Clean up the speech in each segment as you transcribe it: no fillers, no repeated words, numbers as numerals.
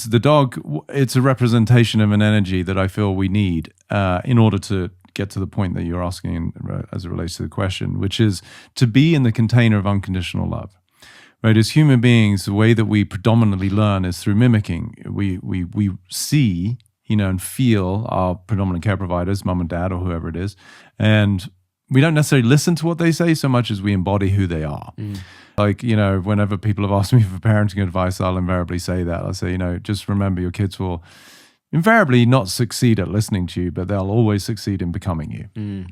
The dog, it's a representation of an energy that I feel we need in order to get to the point that you're asking as it relates to the question, which is to be in the container of unconditional love. Right? As human beings, the way that we predominantly learn is through mimicking. We see, and feel our predominant care providers, mom and dad or whoever it is, and we don't necessarily listen to what they say so much as we embody who they are. Like, whenever people have asked me for parenting advice, I'll invariably say that. I'll say, just remember your kids will invariably not succeed at listening to you, but they'll always succeed in becoming you.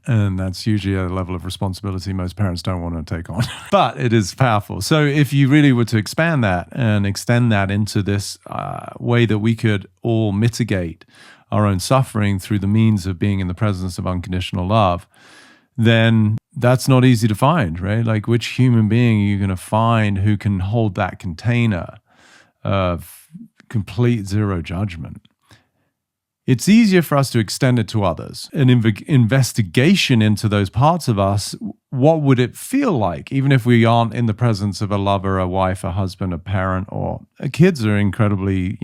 And that's usually a level of responsibility most parents don't want to take on. But it is powerful. So if you really were to expand that and extend that into this way that we could all mitigate our own suffering through the means of being in the presence of unconditional love, then that's not easy to find, right? Like, which human being are you going to find who can hold that container of complete zero judgment? It's easier for us to extend it to others. An investigation into those parts of us, what would it feel like, even if we aren't in the presence of a lover, a wife, a husband, a parent, or kids are incredibly,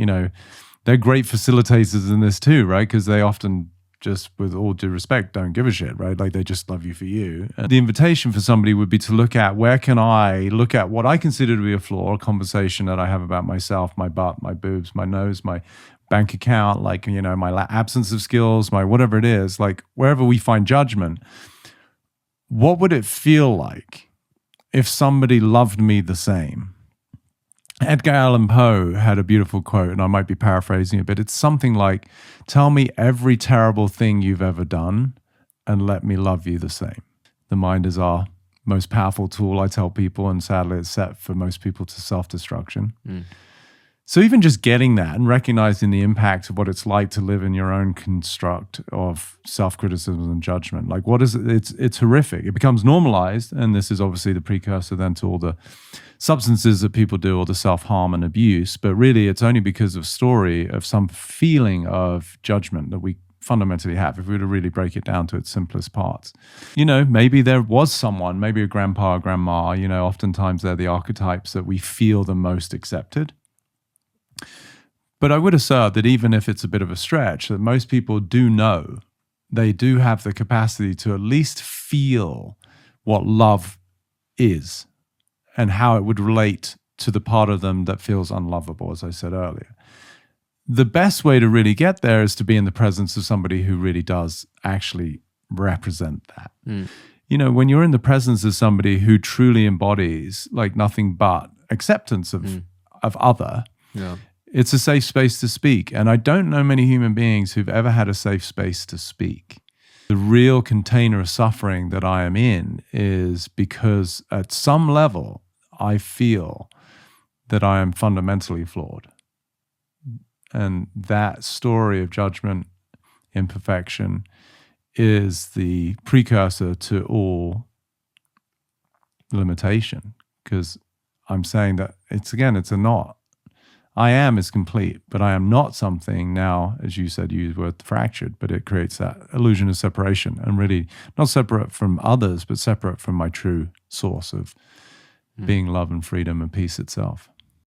they're great facilitators in this too, right? Because they often, just with all due respect, don't give a shit, right? Like, they just love you for you. And the invitation for somebody would be to look at, where can I look at what I consider to be a flaw, a conversation that I have about myself, my butt, my boobs, my nose, my bank account, like, my absence of skills, my whatever it is, like wherever we find judgment, what would it feel like if somebody loved me the same? Edgar Allan Poe had a beautiful quote, and I might be paraphrasing it, but it's something like, tell me every terrible thing you've ever done and let me love you the same. The mind is our most powerful tool, I tell people, and sadly it's set for most people to self-destruction. So even just getting that and recognizing the impact of what it's like to live in your own construct of self-criticism and judgment, like what is it? It's horrific. It becomes normalized, and this is obviously the precursor then to all the substances that people do, or the self-harm and abuse. But really, it's only because of story of some feeling of judgment that we fundamentally have, if we were to really break it down to its simplest parts. Maybe there was someone, maybe a grandpa or grandma, oftentimes they're the archetypes that we feel the most accepted. But I would assert that even if it's a bit of a stretch, that most people do know, they do have the capacity to at least feel what love is and how it would relate to the part of them that feels unlovable, as I said earlier. The best way to really get there is to be in the presence of somebody who really does actually represent that. When you're in the presence of somebody who truly embodies like nothing but acceptance of other, it's a safe space to speak. And I don't know many human beings who've ever had a safe space to speak. The real container of suffering that I am in is because at some level, I feel that I am fundamentally flawed. And that story of judgment, imperfection, is the precursor to all limitation. Because I'm saying that it's a not. I am is complete, but I am not something now, as you said, you used the word fractured, but it creates that illusion of separation, and really not separate from others, but separate from my true source of being love and freedom and peace itself.